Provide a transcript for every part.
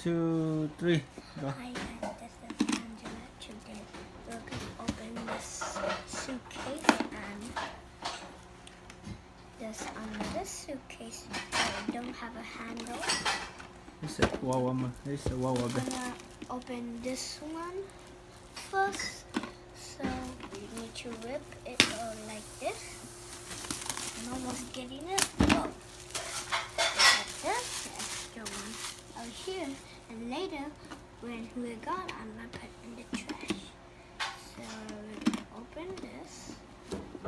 2, 3, go. Hi guys, this is Angela. Today we're going to open this suitcase and there's another suitcase that don't have a handle. It's a wawa. It's a wawa. I'm gonna open this one first. So we need to rip it out like this. I'm almost getting it. Oh, like this. Extra one out here. And later, when we're gone, I'm gonna put in the trash. So we're gonna open this.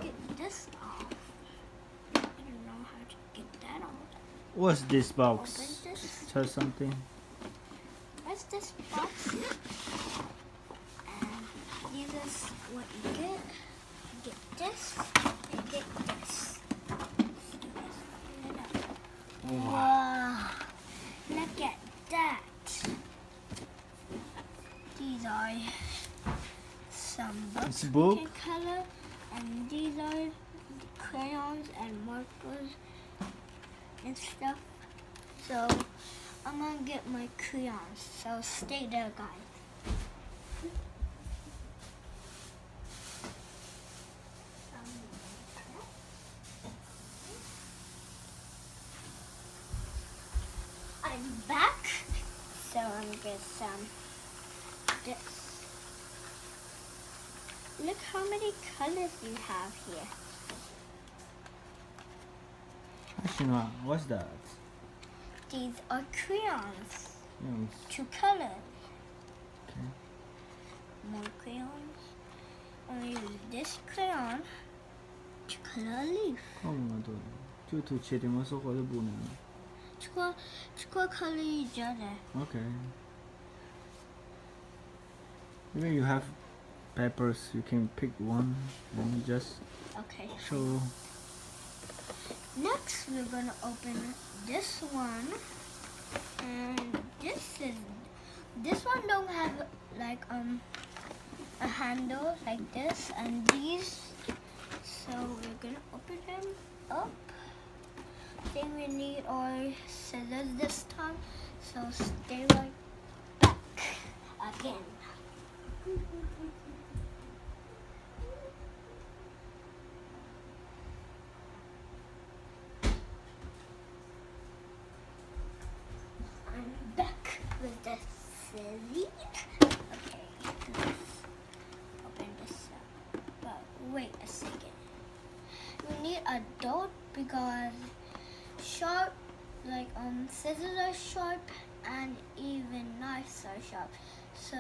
Get this off. I don't know how to get that off. What's this box? Open this. Tell something. What's this box? And this is what you get. You get this. You get this. So let's open it up. Wow! Look at that. These are some books book? we can color, and these are crayons and markers and stuff. So I'm gonna get my crayons. So stay there, guys. I'm back. So I'm gonna get some this. Look how many colors you have here. Actually, no. What's that? These are crayons Yes. to color. Okay. More crayons. I'm gonna use this crayon to color a leaf. Come on, two to cheat him also for the boon. To go color each other. Okay. Even you have peppers, you can pick one and you just Okay. show. Next, we're gonna open this one, and this one don't have like a handle like this, and these. So we're gonna open them up. I think we need our scissors this time, so stay right back again. I'm back with the scissors. Okay, let's open this up. But wait a second. We need a dot because sharp, like scissors are sharp and even knives are sharp. So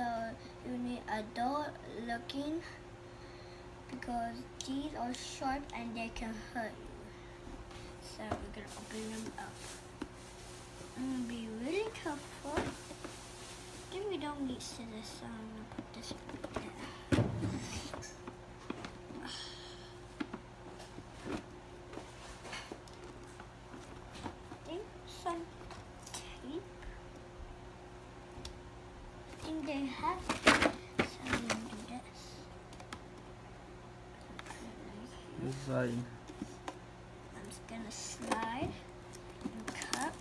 you need a dot looking because these are sharp and they can hurt you. So we're gonna open them up. I'm gonna be really careful. I think we don't need scissors, so I'm gonna put this right there. I think some tape. I think they have it. So I'm gonna do this. Put it right here. This side. I'm just gonna slide and cut.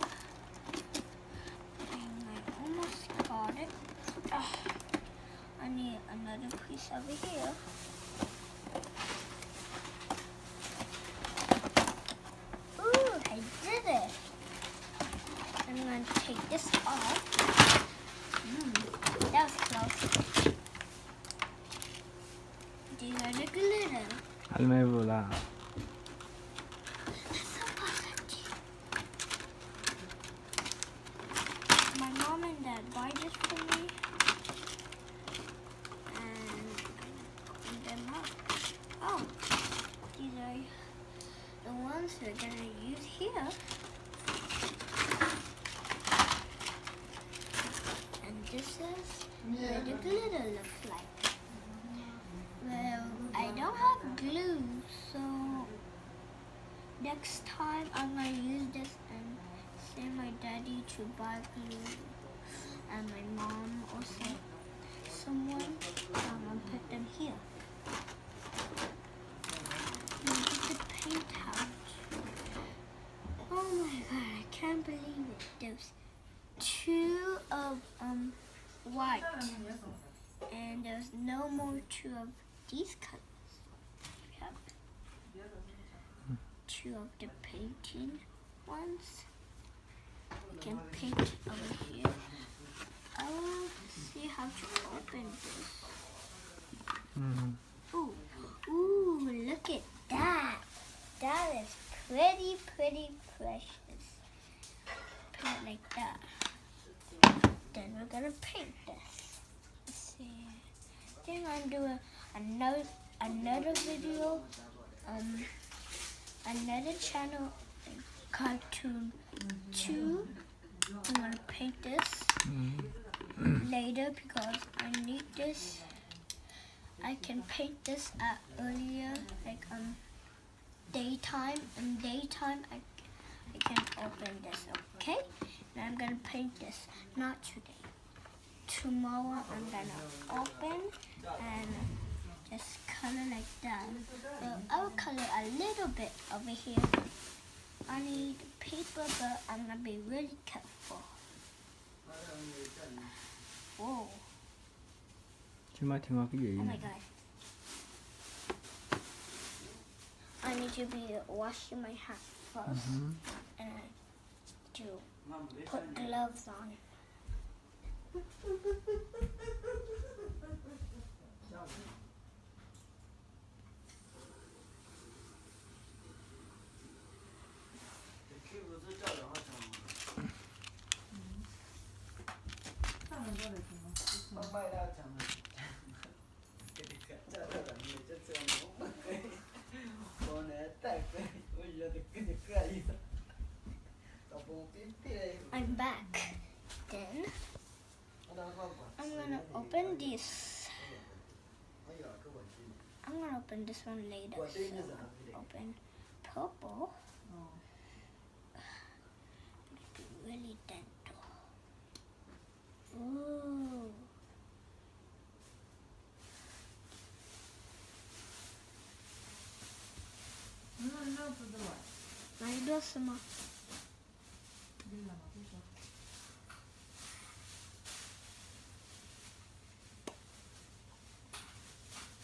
And I almost got it. I need another piece over here. Ooh, I did it. I'm gonna take this off. That was close. These are the glitter. Almevola. My mom and dad buy this for me, and I opened them up. Oh, these are the ones we're gonna use here. And this is what the glitter looks like. Well, I don't have glue, so next time I'm gonna use this and send my daddy to buy glue, and my mom also someone. I'm gonna put them here. Get the paint out. Oh my god, I can't believe it. There's two of white, and there's no more two of these colors. We have two of the painting ones. We can paint over here. I will see how to open this. Ooh, look at that. That is pretty precious. Put it like that. Then we're gonna paint this. Let's see. Then I'm doing another video, another channel, Cartoon 2. I'm gonna paint this later because I need this. I can paint this at earlier, like daytime. In daytime, I can open this. Okay, and I'm gonna paint this. Not today. Tomorrow I'm gonna open and just color like that. So I will color a little bit over here. I need paper, but I'm gonna be really careful. Whoa. Chứ mà thì mà cái gì Oh my này? god. I need to be washing my hands first. And I to put gloves on. I'm back. Then I'm gonna open this. I'm gonna open this one later. So open purple. It'll be really dental. Ooh. 많이 넣었어.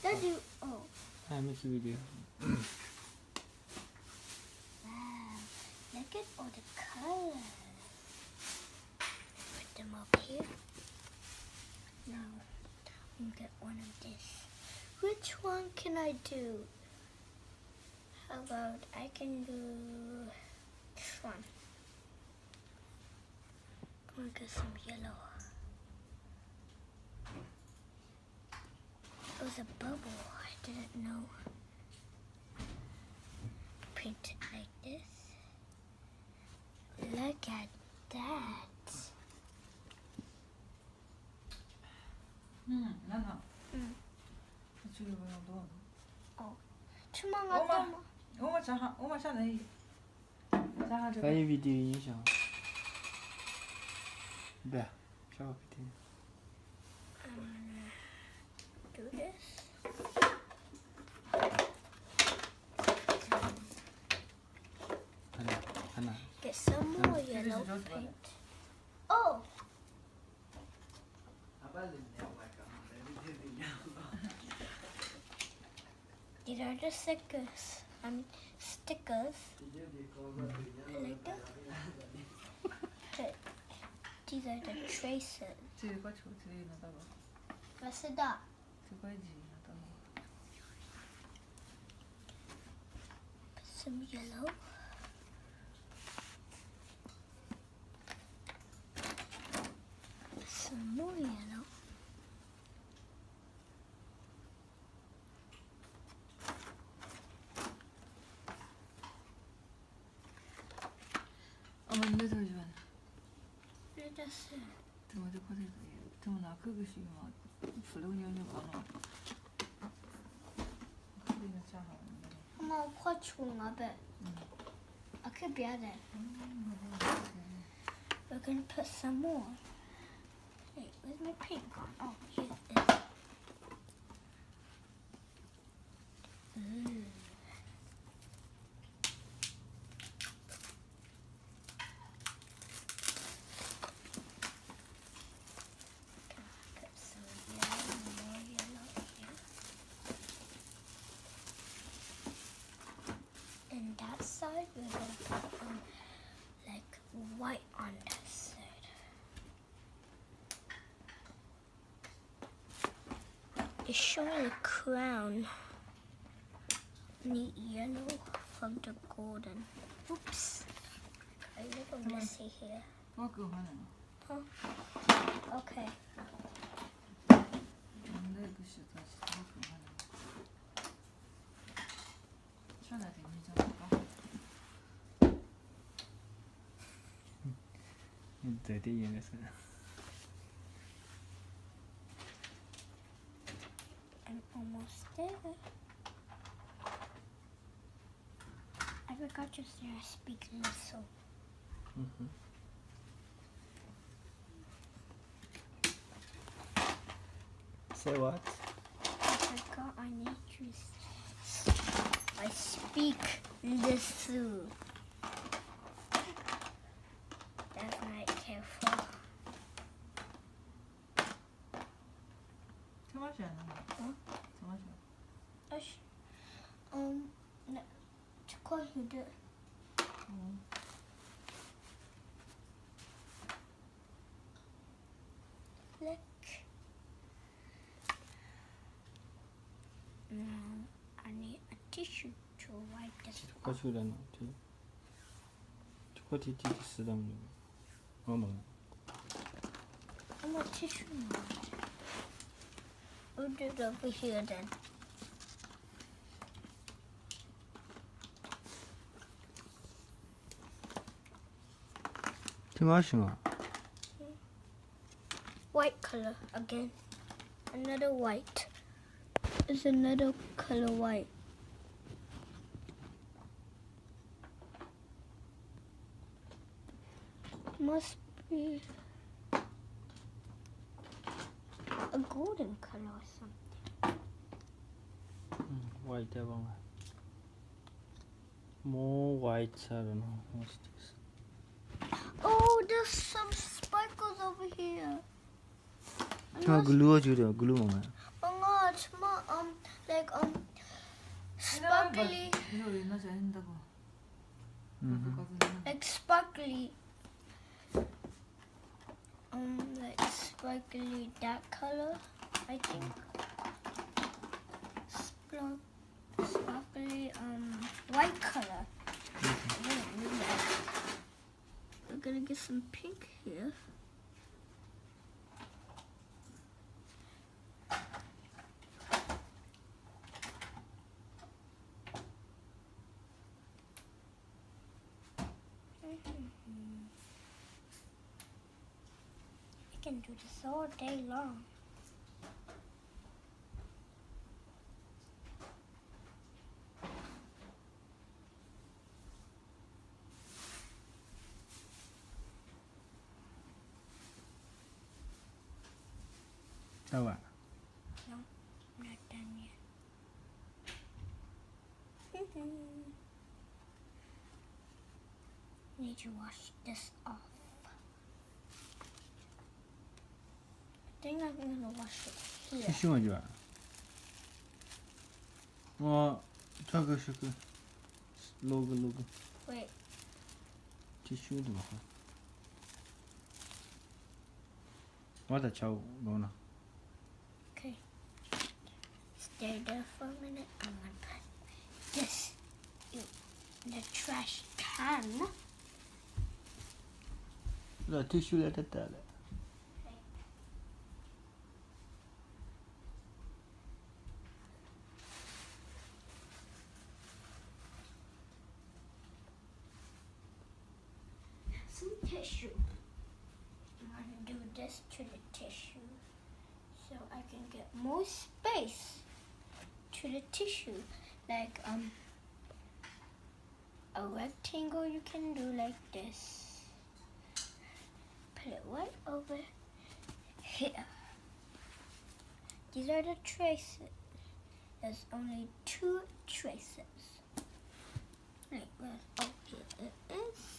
Daddy, oh. I miss the video. Wow, look at all the colors. Put them up here. Now, I'm gonna get one of this. Which one can I do? How about I can do this one? I'm gonna get some yellow. It was a bubble. I didn't know. Paint it like this. Look at that. 나나. 저기 뭐야 너. 투명하다. 엄마 자, 엄마 자 내. 자 저. Cái video như sao? Bè, sao video? Do this. 하나. Get some more yellow paint. Oh! These are the stickers. Stickers. I like that. These are the tracers. 저거 저 저기 나다가. What's that? 저거지 나다가. Put some yellow. Some more yellow. 엄마 근데 저 좋아. Let us see. 저거 거기 저 나그 것이 막 불러오냐 가나. 그리는 자. 엄마 화충아 봐. I could be at it. We're gonna put some more. Wait, where's my paint gone? Oh, here it is. It's showing a crown. Need yellow from the golden. Oops. I look messy here. トマクが花の Huh? Okay. なんでグシュとしてトマクが花のシャナで見ちゃうか Dirty yun kasi. I'm almost there. I forgot to say I speak Miso. Say what? I forgot I need to I speak Miso. That's not careful. 手間じゃない手間じゃ Gosh. No, to call you the うん look. Now I need a tissue to wipe this Choka off. chula no. Choka titi sedang ni. Mama. I'm a tissue now. We'll do it over here then. Timashinga. White color again. Another white. There's another color white. Must be a golden color or something. White abang. More white I don't know. What's this? Oh, there's some sparkles over here. Cuma glue aja glue mama. Oh, it's more like sparkly, 色々なじゃ変だわ like sparkly. Like sparkly that color, I think. Sparkly white color. We're gonna get some pink here. I can do this all day long. Tawa. No, not done yet. Need to wash this off. I think I'm gonna wash it here. Tisu aja. Oh, jaga syukur. Logo. Wait, Tisu tu apa? What chow gona? okay. Stay there for a minute. I'm gonna put this in the trash can. Lah tisu lah tetap lah. Some tissue. I'm gonna do this to the tissue so I can get more space to the tissue. Like a rectangle you can do like this. Put it right over here. These are the traces. There's only 2 traces. Like, oh, here it is.